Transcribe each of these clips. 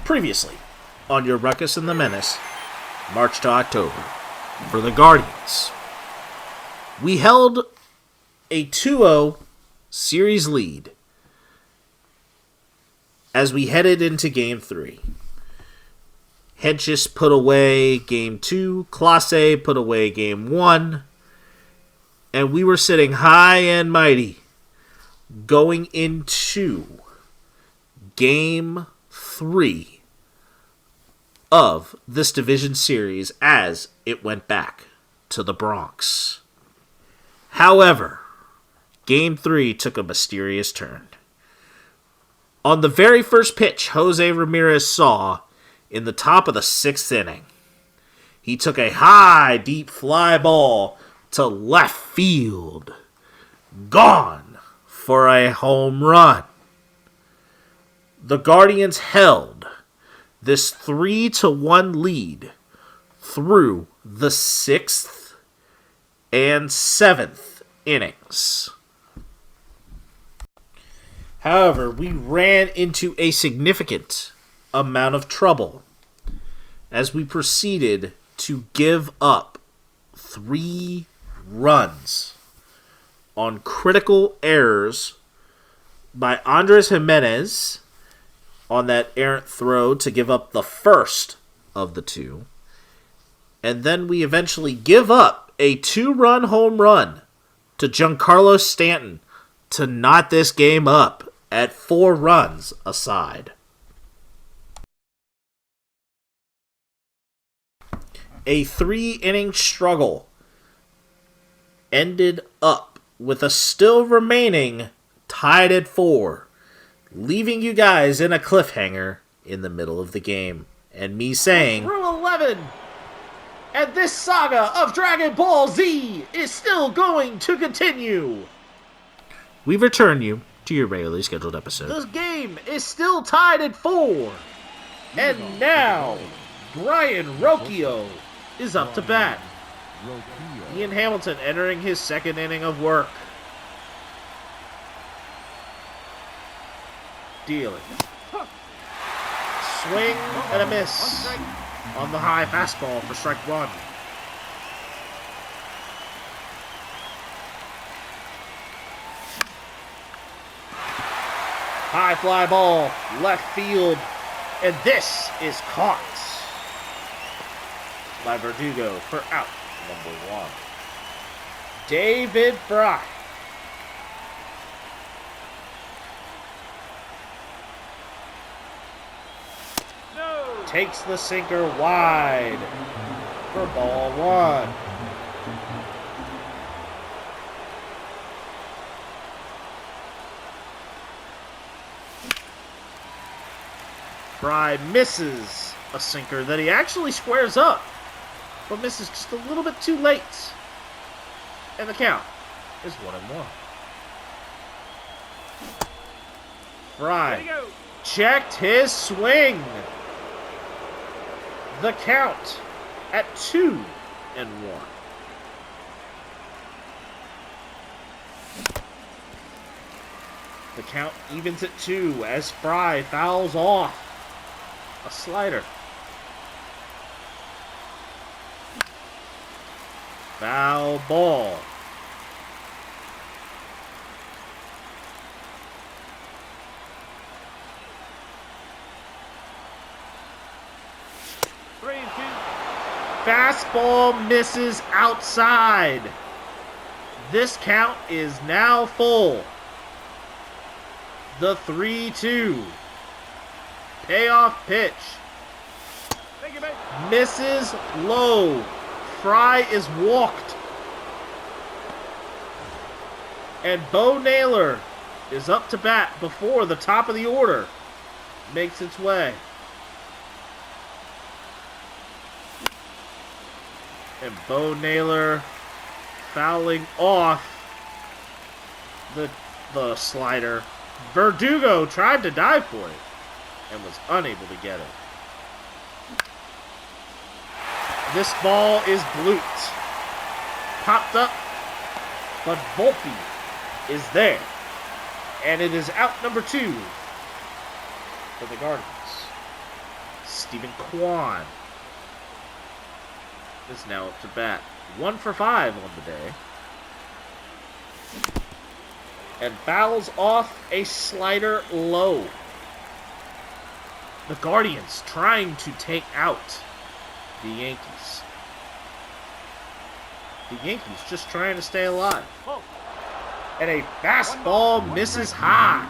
Previously, on your Ruckus and the Menace, March to October, for the Guardians. We held a 2-0 series lead as we headed into Game 3. Hedges put away Game 2, Classe put away Game 1, and we were sitting high and mighty going into Game 3 of this division series as it went back to the Bronx. However, Game 3 took a mysterious turn. On the very first pitch Jose Ramirez saw in the top of the 6th inning, he took a high, deep fly ball to left field. Gone for a home run. The Guardians held this 3-1 lead through the 6th and 7th innings. However, we ran into a significant amount of trouble as we proceeded to give up 3 runs on critical errors by Andres Jimenez on that errant throw to give up the first of the 2. And then we eventually give up a 2-run home run to Giancarlo Stanton to knot this game up at 4 runs aside. A 3-inning struggle ended up with a still remaining tied at 4, leaving you guys in a cliffhanger in the middle of the game. And me saying, Through 11, and this saga of Dragon Ball Z is still going to continue. we return you to your regularly scheduled episode. This game is still tied at 4. And now, Brian Rocchio is up to bat. Ian Hamilton entering his 2nd inning of work. Dealing. Swing and a miss on the high fastball for strike 1. High fly ball, left field, and this is caught by Verdugo for out number 1. David Fry. Takes the sinker wide for ball 1. Fry misses a sinker that he actually squares up, but misses just a little bit too late. And the count is 1-1. Fry checked his swing. The count at 2-1. The count evens at 2 as Fry fouls off a slider. Foul ball. Fastball misses outside. This count is now full. The 3-2. Payoff pitch. Misses low. Fry is walked. And Bo Naylor is up to bat before the top of the order makes its way. And Bo Naylor fouling off the slider. Verdugo tried to dive for it and was unable to get it. This ball is blooped. Popped up, but Volpe is there. And it is out number 2 for the Guardians. Stephen Kwan is now up to bat. 1 for 5 on the day. And fouls off a slider low. The Guardians trying to take out the Yankees. The Yankees just trying to stay alive. And a fastball misses high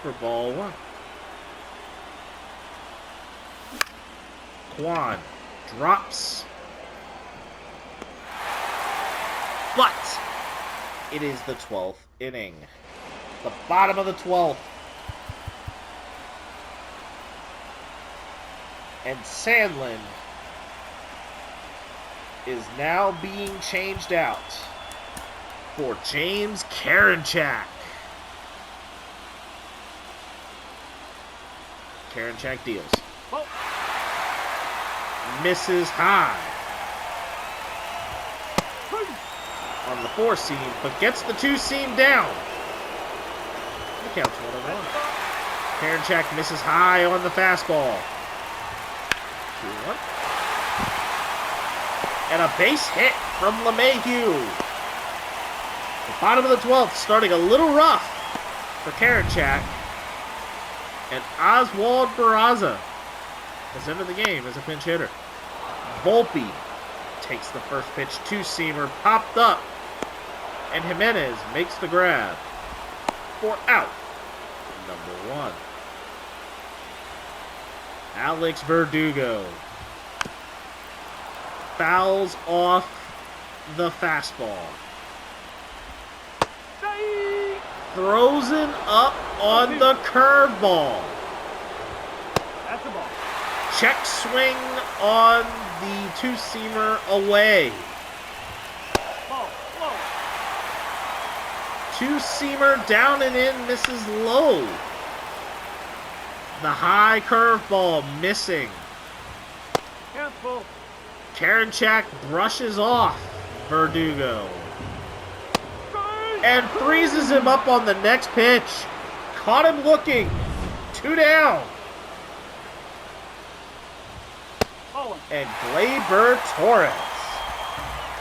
for ball 1. Kwan drops, but it is the 12th inning. The bottom of the 12th. And Sandlin is now being changed out for James Karinchak. Karinchak deals. Misses high on the 4-seam, but gets the 2-seam down. The count's 1-1. Karinchak misses high on the fastball. 2-1. And a base hit from LeMahieu. The bottom of the 12th starting a little rough for Karinchak. And Oswald Barraza has entered the game as a pinch hitter. Volpe takes the first pitch, 2-seamer, popped up. And Jimenez makes the grab for out number 1. Alex Verdugo fouls off the fastball. Throws it up on the curveball. That's the ball. Check swing on the 2-seamer away. Ball, low. 2-seamer down and in, misses low. The high curveball missing. Cancel. Karinchak brushes off Verdugo and freezes him up on the next pitch. Caught him looking. 2 down. And Gleyber Torres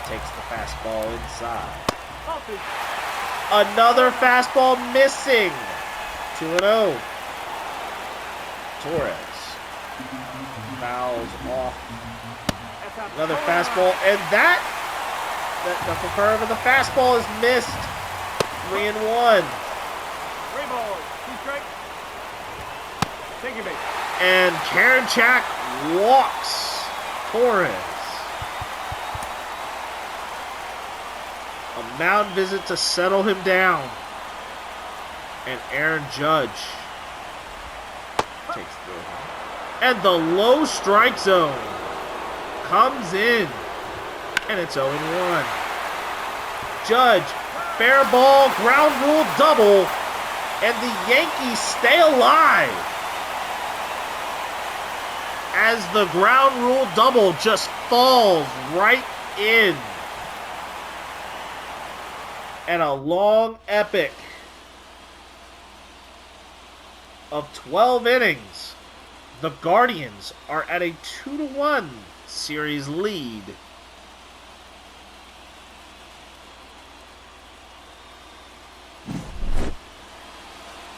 takes the fastball inside. Papi. Another fastball missing. 2-0. Torres fouls off another fastball, and that knuckle curve of the fastball is missed. 3-1. 3 balls. 2 strikes. Take your base. And Karinchak walks Torres. A mound visit to settle him down. And Aaron Judge takes the... And the low strike zone comes in. And it's 0-1. Judge, fair ball, ground rule double. And the Yankees stay alive. As the ground rule double just falls right in. And a long epic of 12 innings, the Guardians are at a 2-1 series lead.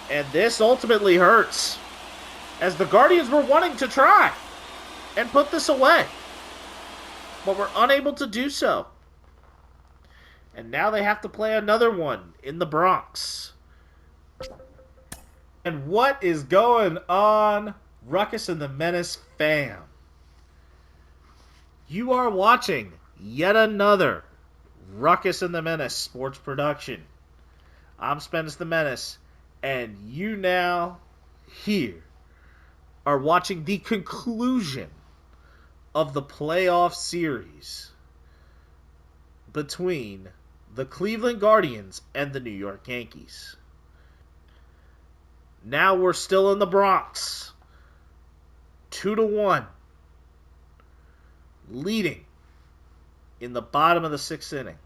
And this ultimately hurts, as the Guardians were wanting to try and put this away, but were unable to do so. And now they have to play another one in the Bronx. And what is going on, Ruckus and the Menace fam? You are watching yet another Ruckus and the Menace sports production. I'm Spence the Menace, and you now here are watching the conclusion of the playoff series between the Cleveland Guardians and the New York Yankees. Now we're still in the Bronx. 2-1. Leading in the bottom of the 6th inning.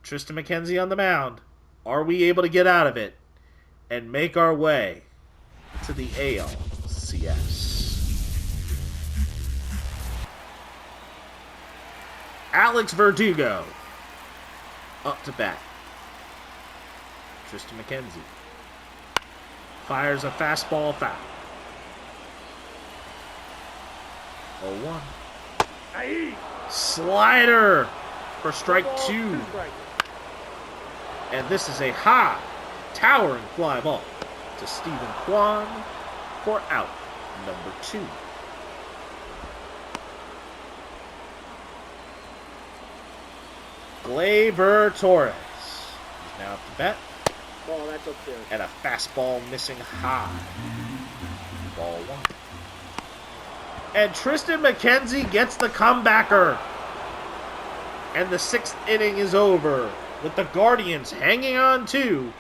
Tristan McKenzie on the mound. Are we able to get out of it and make our way to the ALCS. Alex Verdugo up to bat. Tristan McKenzie fires a fastball foul. 0-1. Slider for strike 2. And this is a high, towering fly ball to Stephen Kwan for out number 2. Gleyber Torres is now up to bat. Ball, that's upstairs. And a fastball missing high. Ball 1. And Tristan McKenzie gets the comebacker. And the 6th inning is over, with the Guardians hanging on to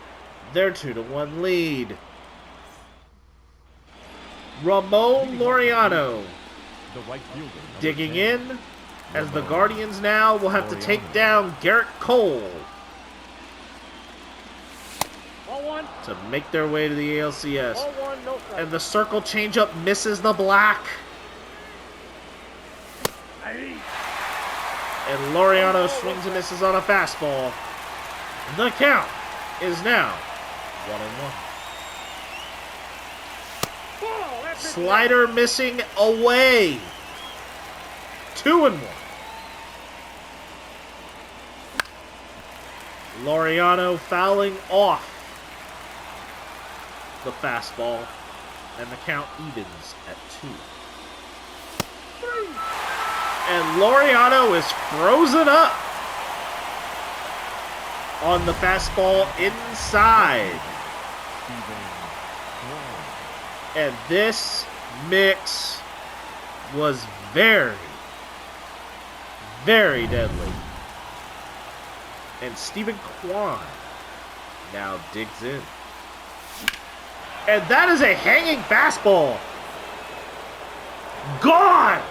their 2-1 lead. Ramon Laureano digging in, as the Guardians now will have to take down Garrett Cole to make their way to the ALCS. And the circle changeup misses the black. And Laureano swings and misses on a fastball. The count is now 1-1. Slider missing away. 2-1. Laureano fouling off the fastball, and the count evens at 2. And Laureano is frozen up on the fastball inside. And this mix was very, very deadly. And Stephen Kwan now digs in. And that is a hanging fastball. Gone!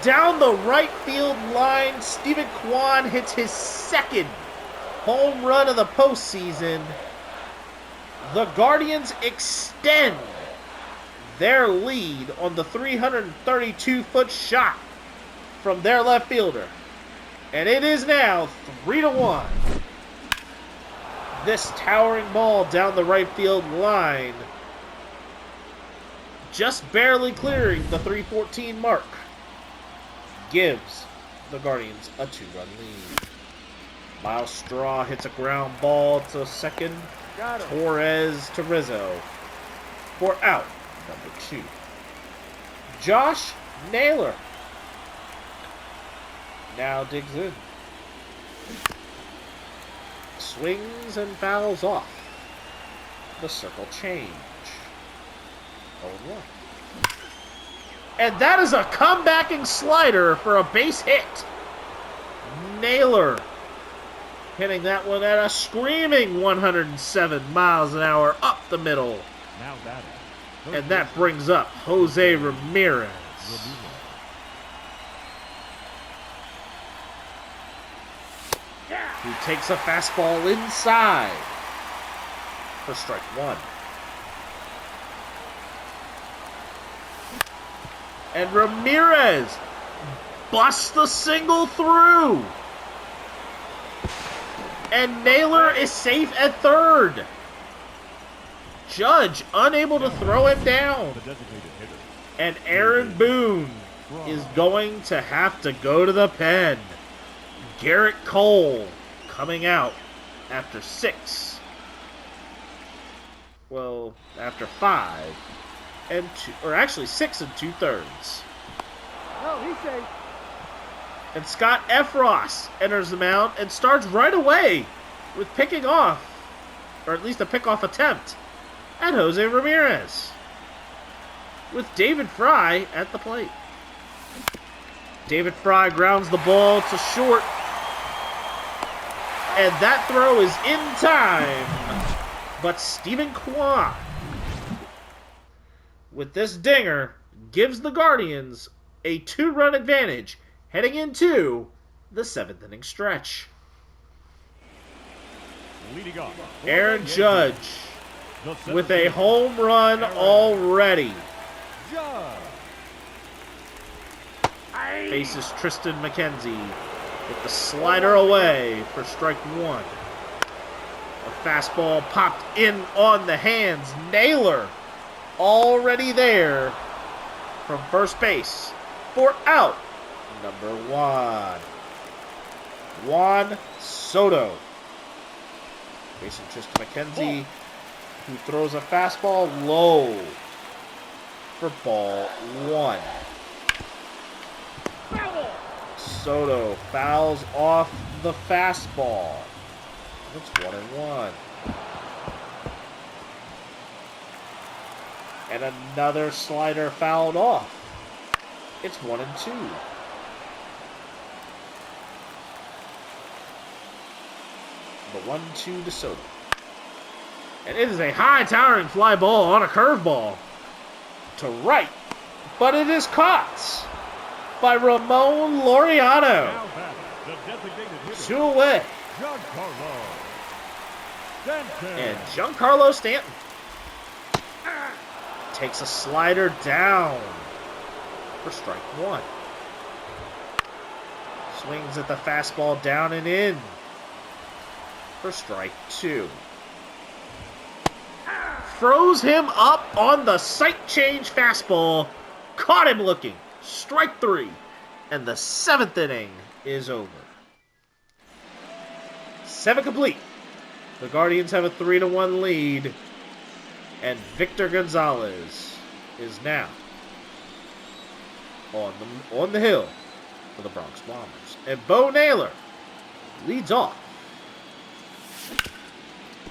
Down the right field line, Stephen Kwan hits his 2nd home run of the postseason. The Guardians extend their lead on the 332-foot shot from their left fielder. And it is now 3-1. This towering ball down the right field line, just barely clearing the 314 mark, gives the Guardians a 2-run lead. Miles Straw hits a ground ball to second. Torres to Rizzo for out number 2. Josh Naylor now digs in. Swings and fouls off the circle change. 0-1. And that is a comebacking slider for a base hit. Naylor hitting that one at a screaming 107 miles an hour up the middle. And that brings up Jose Ramirez. Who takes a fastball inside for strike 1. And Ramirez busts the single through. And Naylor is safe at third. Judge unable to throw him down. And Aaron Boone is going to have to go to the pen. Garrett Cole coming out after 6. Well, after 5 and 2, or actually 6 2/3. No, he's safe. And Scott Efros enters the mound and starts right away with picking off, or at least a pickoff attempt, at Jose Ramirez, with David Fry at the plate. David Fry grounds the ball to short, and that throw is in time, but Stephen Kwan, with this dinger, gives the Guardians a 2-run advantage heading into the 7th inning stretch. Leading off. Aaron Judge with a home run already. Faces Tristan McKenzie with the slider away for strike one. A fastball popped in on the hands. Naylor already there from first base for out number one. Juan Soto facing Tristan McKenzie, who throws a fastball low for ball one. Soto fouls off the fastball. It's 1-1. And another slider fouled off. It's 1-2. The 1-2 to Soto. And it is a high towering fly ball on a curveball to right. But it is caught by Ramon Laureano. 2 away. And Giancarlo Stanton takes a slider down for strike one. Swings at the fastball down and in for strike two. Froze him up on the sight change fastball. Caught him looking. Strike three. And the 7th inning is over. 7 complete. The Guardians have a 3-1 lead. And Victor Gonzalez is now on the hill for the Bronx Bombers. And Bo Naylor leads off.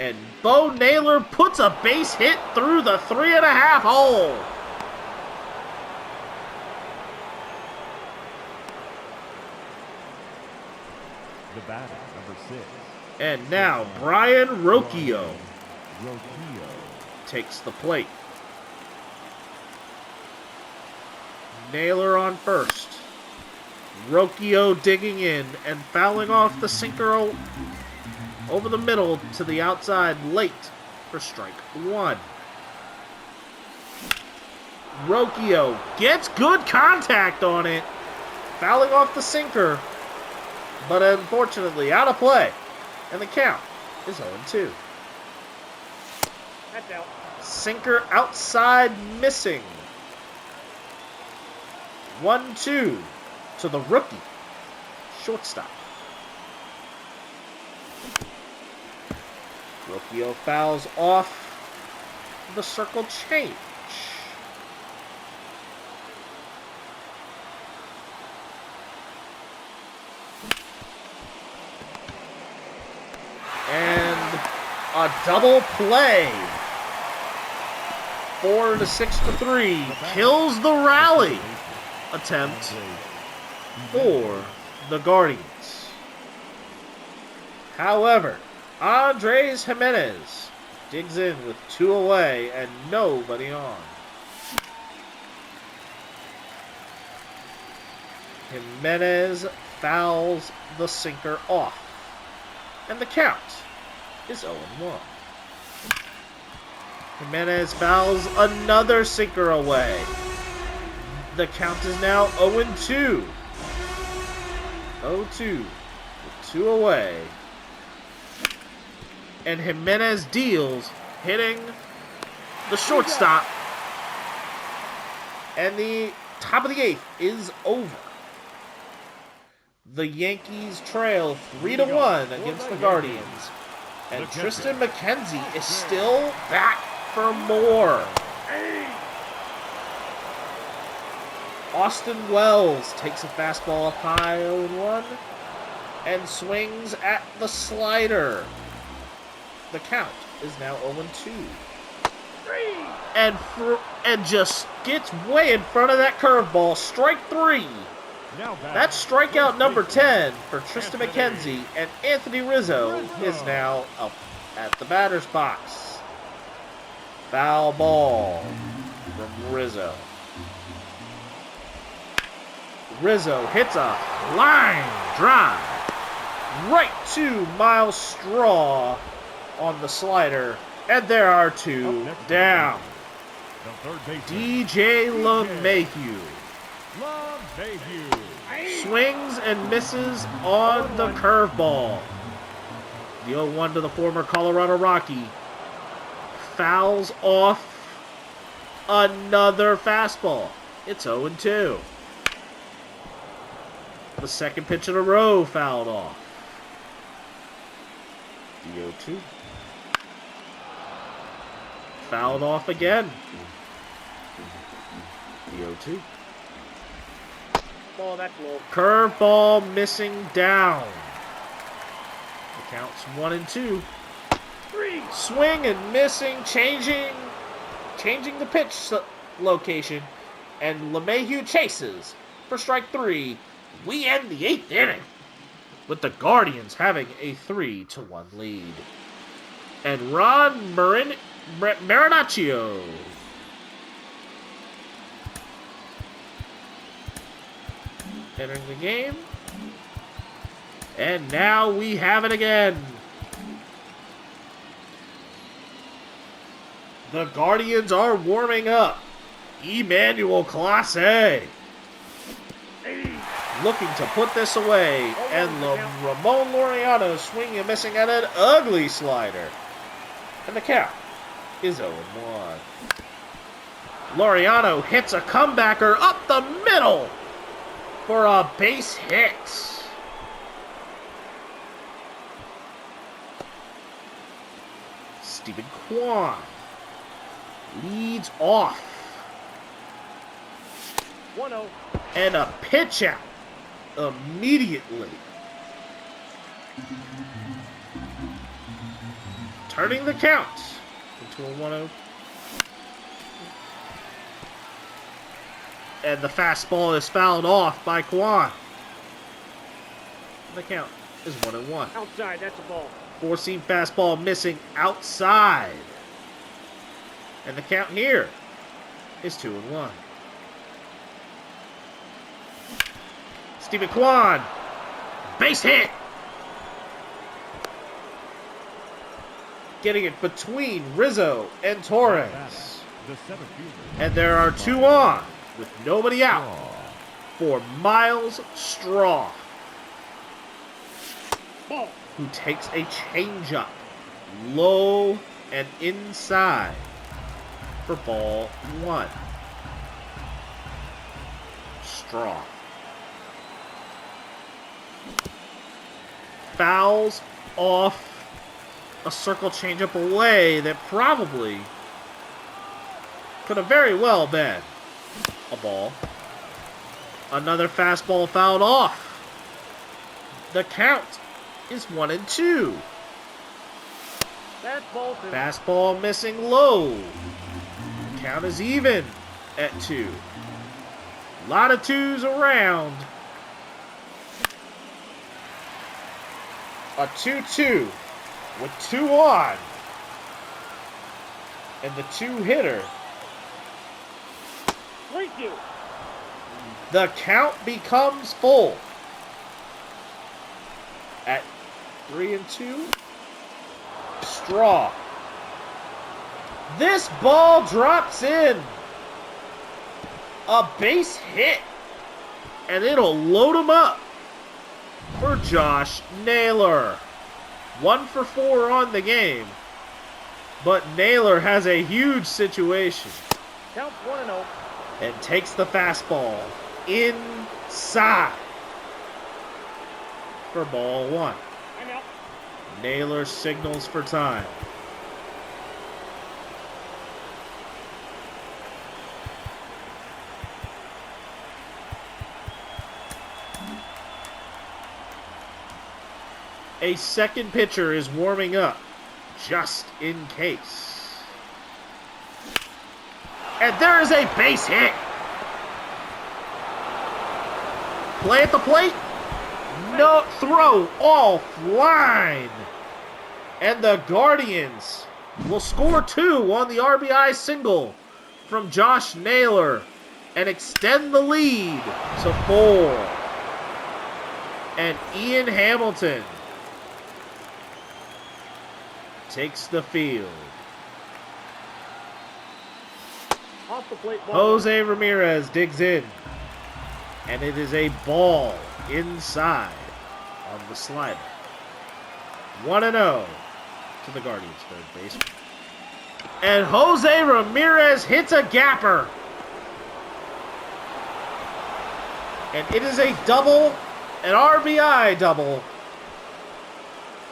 And Bo Naylor puts a base hit through the 3.5 hole. The batter, number 6. And now Brian Rocchio takes the plate. Naylor on first. Rocchio digging in and fouling off the sinker over the middle to the outside late for strike one. Rocchio gets good contact on it, fouling off the sinker, but unfortunately out of play, and the count is 0-2. That's out. Sinker outside missing. 1-2 to the rookie shortstop. Rocchio fouls off the circle change. And a double play. 4-6-3 kills the rally attempt for the Guardians. However, Andres Jimenez digs in with 2 away and nobody on. Jimenez fouls the sinker off. And the count is 0-1. Jimenez fouls another sinker away. The count is now 0-2. 0-2 with 2 away. And Jimenez deals, hitting the shortstop. And the top of the 8th is over. The Yankees trail 3-1 against the Guardians. And Tristan McKenzie is still back for more. Austin Wells takes a fastball up high 0-1 and swings at the slider. The count is now 0-2. And just gets way in front of that curveball. Strike 3. That's strikeout number 10 for Tristan McKenzie, and Anthony Rizzo is now up at the batter's box. Foul ball from Rizzo. Rizzo hits a line drive right to Miles Straw on the slider And there are two down. The third baseman, DJ LeMahieu LeMahieu. swings and misses on the curveball. The 0-1 to the former Colorado Rocky. Fouls off another fastball. It's 0-2. The second pitch in a row fouled off. The 0-2. Fouled off again. The 0-2. Oh, that's low. Curveball missing down. The count's 1-2. 3. Swing and missing, changing the pitch location, and LeMahieu chases for strike 3. We end the 8th inning with the Guardians having a 3-1 lead. And Ron Marinaccio entering the game. And now we have it again. The Guardians are warming up. Emmanuel Clase looking to put this away. And Ramon Laureano swinging and missing at an ugly slider. And the count is 0-1. Laureano hits a comebacker up the middle for a base hit. Stephen Kwan leads off. 1-0. And a pitch out immediately. Turning the count into a 1-0. And the fastball is fouled off by Kwan. The count is 1-1. Outside, that's a ball. Four-seam fastball missing outside. And the count here is 2-1. Stephen Kwan, base hit. Getting it between Rizzo and Torres. The seventh fielder. And there are two on with nobody out for Miles Straw, Ball. who takes a changeup low and inside for ball 1. Straw fouls off a circle changeup away that probably could have very well been a ball. Another fastball fouled off. The count is 1-2. That's ball 2. Fastball missing low. Count is even at 2. A lot of 2s around. A 2-2 with 2 on. And the 2-hitter. 3-2. The count becomes full. At 3-2. Straw. This ball drops in. A base hit. And it'll load him up for Josh Naylor. 1 for 4 on the game. But Naylor has a huge situation. Count 1-0. And takes the fastball inside for ball 1. I'm out. Naylor signals for time. A second pitcher is warming up, just in case. And there is a base hit. Play at the plate. No throw offline. And the Guardians will score 2 on the RBI single from Josh Naylor and extend the lead to 4. And Ian Hamilton takes the field. Off the plate, ball. Jose Ramirez digs in. And it is a ball inside on the slider. 1-0 to the Guardians' third baseman. And Jose Ramirez hits a gapper. And it is a double, an RBI double.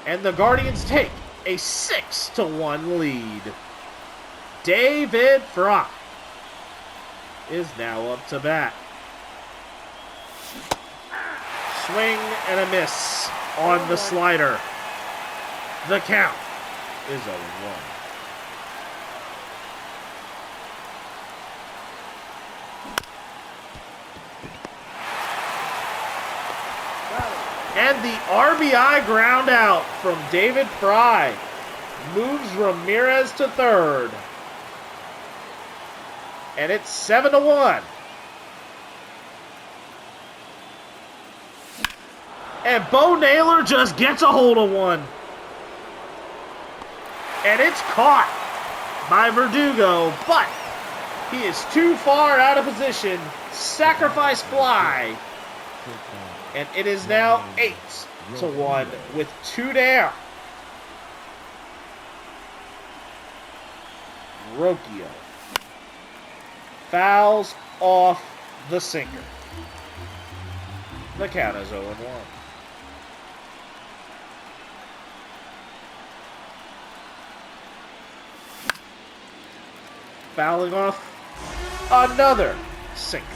And the Guardians take a 6-1 lead. David Fry is now up to bat. Swing and a miss on the slider. The count is 0-1. And the RBI ground out from David Fry moves Ramirez to third. And it's 7-1. And Bo Naylor just gets a hold of one. And it's caught by Verdugo, but he is too far out of position. Sacrifice fly. And it is now 8-1 with 2 down. Ruckus fouls off the sinker. The count is 0-1. Fouling off another sinker.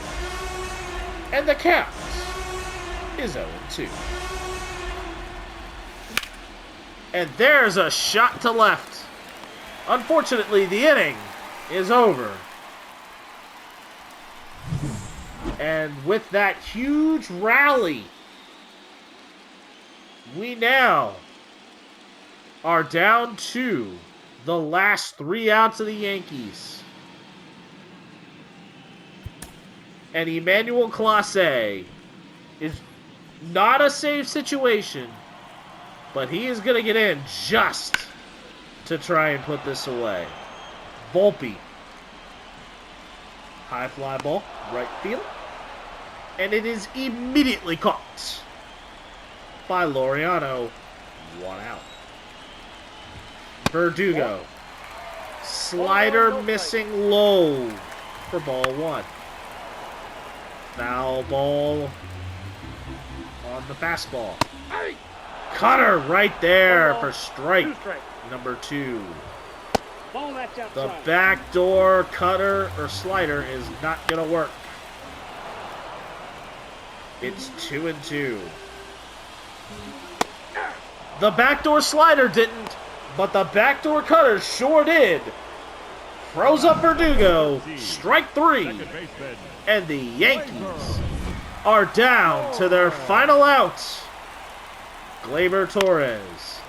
And the count is 0-2. And there's a shot to left. Unfortunately, the inning is over. And with that huge rally, we now are down to the last 3 outs of the Yankees. And Emmanuel Clase is not a safe situation, but he is going to get in just to try and put this away. Volpe. High fly ball, right field. And it is immediately caught by Laureano. 1 out. Verdugo. Slider missing low for ball 1. Foul ball on the fastball. Cutter right there for strike number 2. The backdoor cutter or slider is not going to work. It's 2-2. The backdoor slider didn't, but the backdoor cutter sure did. Throws up Verdugo. Strike 3. And the Yankees are down to their final out. Gleyber Torres.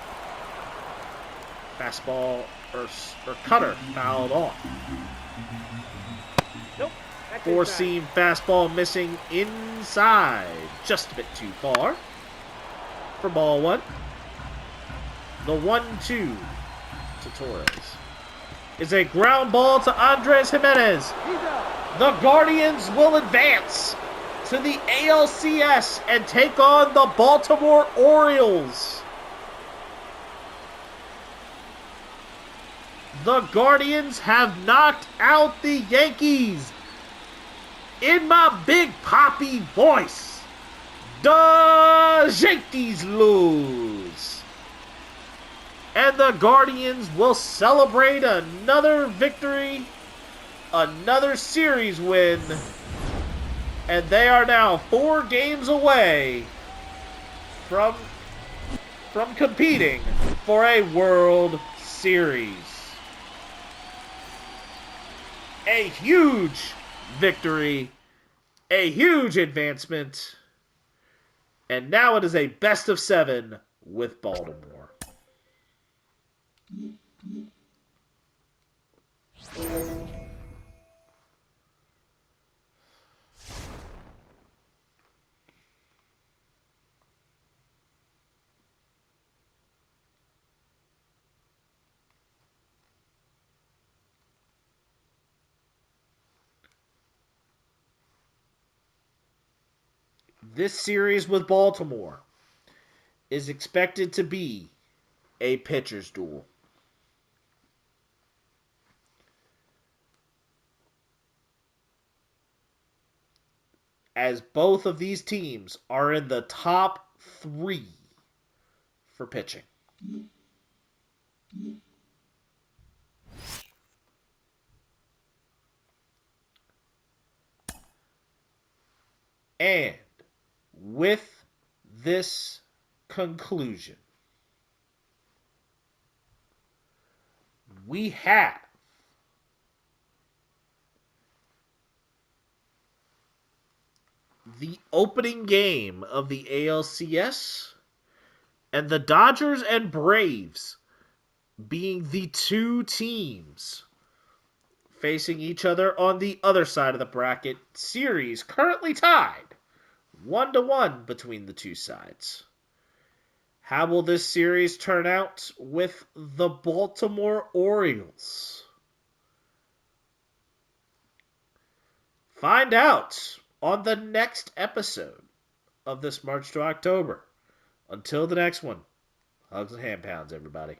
Fastball or cutter fouled off. Nope. Four-seam fastball missing inside. Just a bit too far for ball 1. The 1-2 to Torres is a ground ball to Andres Jimenez. The Guardians will advance to the ALCS and take on the Baltimore Orioles. The Guardians have knocked out the Yankees. In my big Papi voice, the Yankees lose. And the Guardians will celebrate another victory, another series win, and they are now 4 games away from competing for a World Series. A huge victory, a huge advancement, and now it is a best of 7 with Baltimore. This series with Baltimore is expected to be a pitcher's duel. As both of these teams are in the top 3 for pitching. And with this conclusion, we have the opening game of the ALCS and the Dodgers and Braves being the 2 teams facing each other on the other side of the bracket. Series currently tied 1-1 between the 2 sides. How will this series turn out with the Baltimore Orioles? Find out on the next episode of this March to October. Until the next one, hugs and hand pounds, everybody.